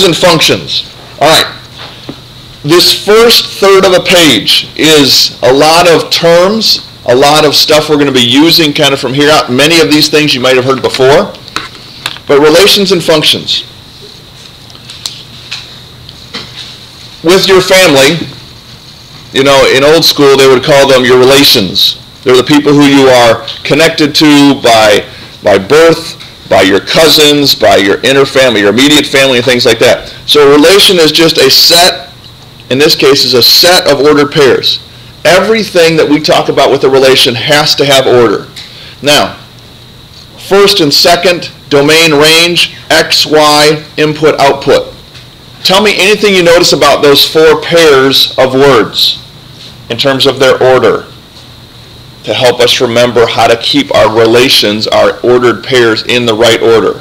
and functions. All right. This first third of a page is a lot of terms, a lot of stuff we're going to be using kind of from here out. Many of these things you might have heard before. But relations and functions. With your family, you know, in old school they would call them your relations. They're the people who you are connected to by birth, by your cousins, by your inner family, your immediate family, and things like that. So a relation is just a set, in this case, is a set of ordered pairs. Everything that we talk about with a relation has to have order. Now, first and second, domain, range, x, y, input, output. Tell me anything you notice about those four pairs of words in terms of their order to help us remember how to keep our relations, our ordered pairs, in the right order.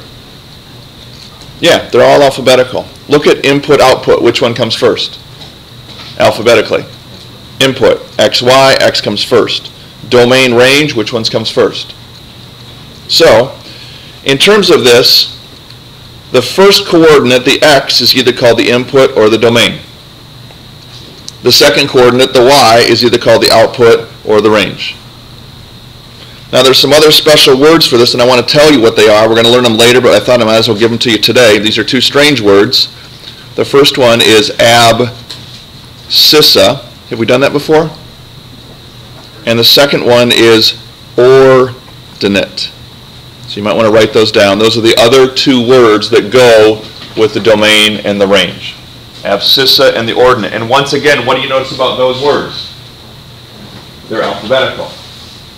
Yeah, they're all alphabetical. Look at input, output. Which one comes first? Alphabetically. Input, x, y, x comes first. Domain, range, which one comes first? So, in terms of this, the first coordinate, the x, is either called the input or the domain. The second coordinate, the y, is either called the output or the range. Now there's some other special words for this, and I want to tell you what they are. We're going to learn them later, but I thought I might as well give them to you today. These are two strange words. The first one is abscissa. Have we done that before? And the second one is ordinate. So you might want to write those down. Those are the other two words that go with the domain and the range. Abscissa and the ordinate. And once again, what do you notice about those words? They're alphabetical.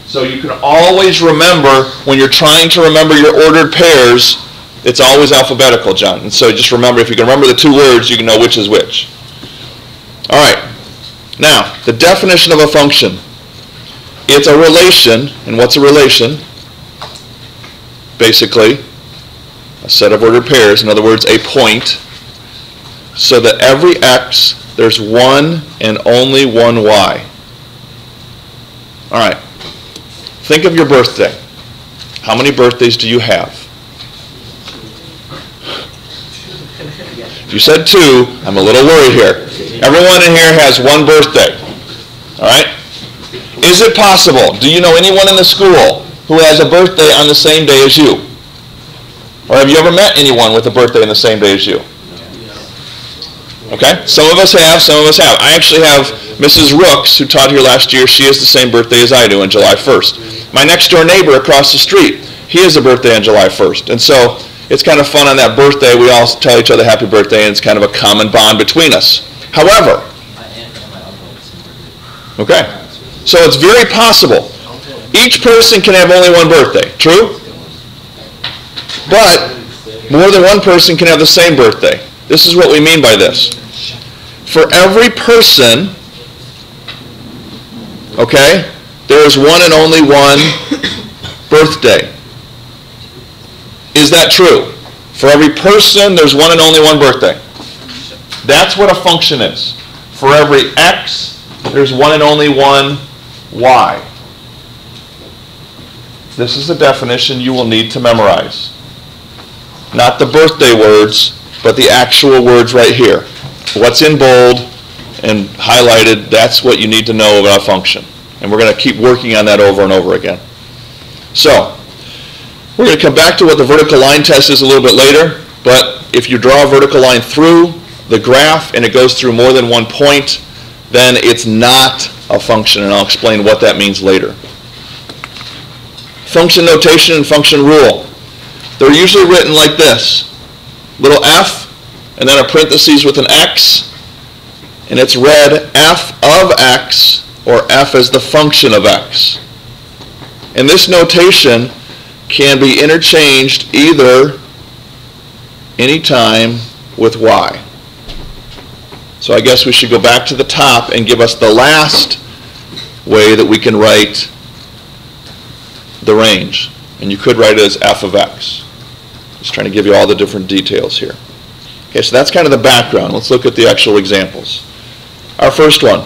So you can always remember, when you're trying to remember your ordered pairs, it's always alphabetical, John. And so just remember, if you can remember the two words, you can know which is which. All right. Now, the definition of a function. It's a relation. And what's a relation? Basically, a set of ordered pairs. In other words, a point. So that every x, there's one and only one y. All right. Think of your birthday. How many birthdays do you have? If you said two, I'm a little worried here. Everyone in here has one birthday. All right? Is it possible? Do you know anyone in the school who has a birthday on the same day as you? Or have you ever met anyone with a birthday on the same day as you? Okay? Some of us have, some of us have. I actually have Mrs. Rooks, who taught here last year. She has the same birthday as I do on July 1st. My next door neighbor across the street, he has a birthday on July 1st. And so it's kind of fun on that birthday. We all tell each other happy birthday, and it's kind of a common bond between us. However, okay, so it's very possible. Each person can have only one birthday, true? But more than one person can have the same birthday. This is what we mean by this. For every person, okay, there is one and only one birthday. Is that true? For every person, there's one and only one birthday. That's what a function is. For every x, there's one and only one y. This is the definition you will need to memorize. Not the birthday words, but the actual words right here. What's in bold and highlighted, that's what you need to know about a function. And we're going to keep working on that over and over again. So, we're going to come back to what the vertical line test is a little bit later, but if you draw a vertical line through the graph and it goes through more than one point, then it's not a function, and I'll explain what that means later. Function notation and function rule. They're usually written like this. Little f, and then a parentheses with an x, and it's read f of x, or f as the function of x. And this notation can be interchanged either anytime with y. So I guess we should go back to the top and give us the last way that we can write the range. And you could write it as f of x. Just trying to give you all the different details here. Okay, so that's kind of the background. Let's look at the actual examples. Our first one.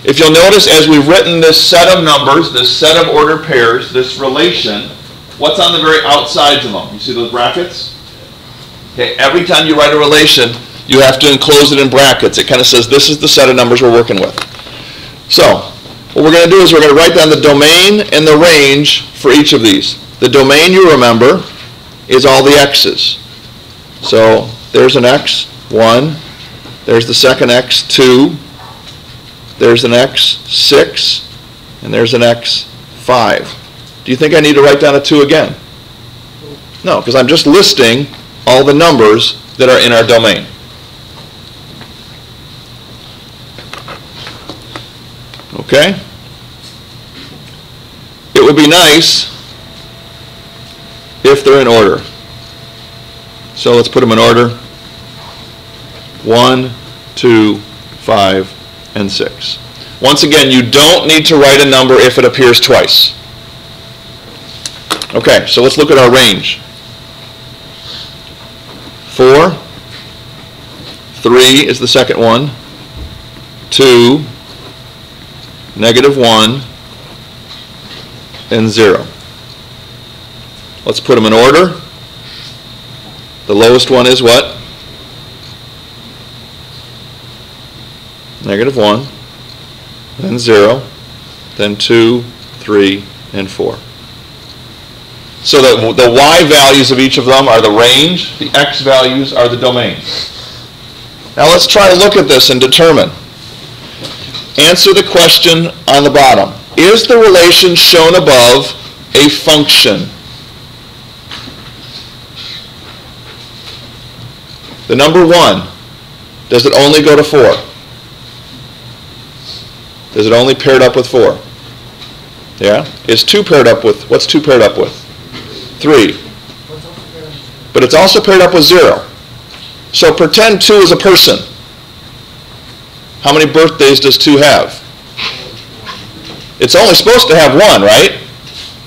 If you'll notice, as we've written this set of numbers, this set of ordered pairs, this relation, what's on the very outsides of them? You see those brackets? Okay, every time you write a relation, you have to enclose it in brackets. It kind of says this is the set of numbers we're working with. So, what we're going to do is we're going to write down the domain and the range for each of these. The domain, you remember, is all the x's. So, there's an x, 1. There's the second x, 2. There's an x, 6. And there's an x, 5. Do you think I need to write down a 2 again? No, because I'm just listing all the numbers that are in our domain. Okay? It would be nice if they're in order. So let's put them in order. 1, 2, 5, and 6. Once again, you don't need to write a number if it appears twice. Okay, so let's look at our range. 4, 3 is the second one, 2, -1, and 0. Let's put them in order. The lowest one is what? -1, then 0, then 2, 3, and 4. So the y values of each of them are the range, the x values are the domain. Now let's try to look at this and determine. Answer the question on the bottom. Is the relation shown above a function? The number 1, does it only go to 4? Is it only paired up with 4? Yeah? Is 2 paired up with, what's 2 paired up with? 3. But it's also paired up with 0. So pretend 2 is a person. How many birthdays does 2 have? It's only supposed to have 1, right?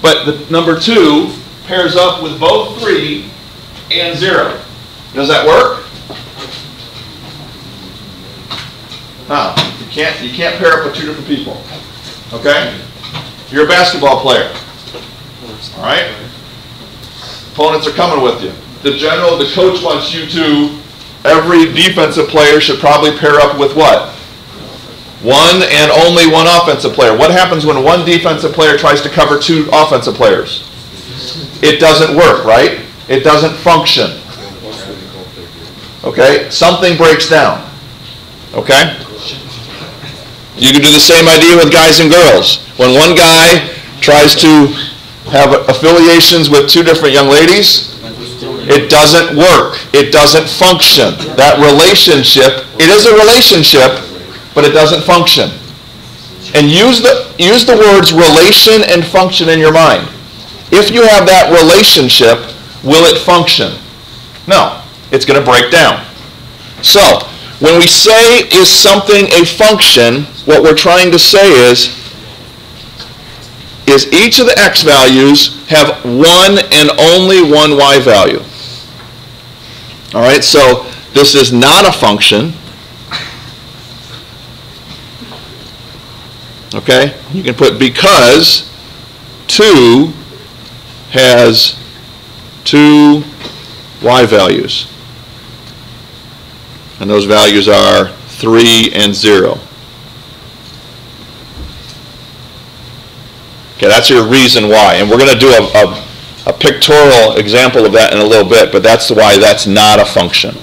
But the number 2 pairs up with both 3 and 0. Does that work? No. You can't pair up with 2 different people. Okay? You're a basketball player. All right? Opponents are coming with you. The coach wants you to, every defensive player should probably pair up with what? 1 and only 1 offensive player. What happens when 1 defensive player tries to cover 2 offensive players? It doesn't work, right? It doesn't function. Okay? Something breaks down. Okay? You can do the same idea with guys and girls. When one guy tries to have affiliations with 2 different young ladies, it doesn't work. It doesn't function. That relationship, it is a relationship, but it doesn't function. And use the words relation and function in your mind. If you have that relationship, will it function? No. It's going to break down. So, when we say is something a function, what we're trying to say is each of the x values have 1 and only 1 y value. All right, so this is not a function. Okay, you can put because 2 has 2 y values. And those values are 3 and 0. Okay, that's your reason why. And we're going to do a pictorial example of that in a little bit, but that's why that's not a function.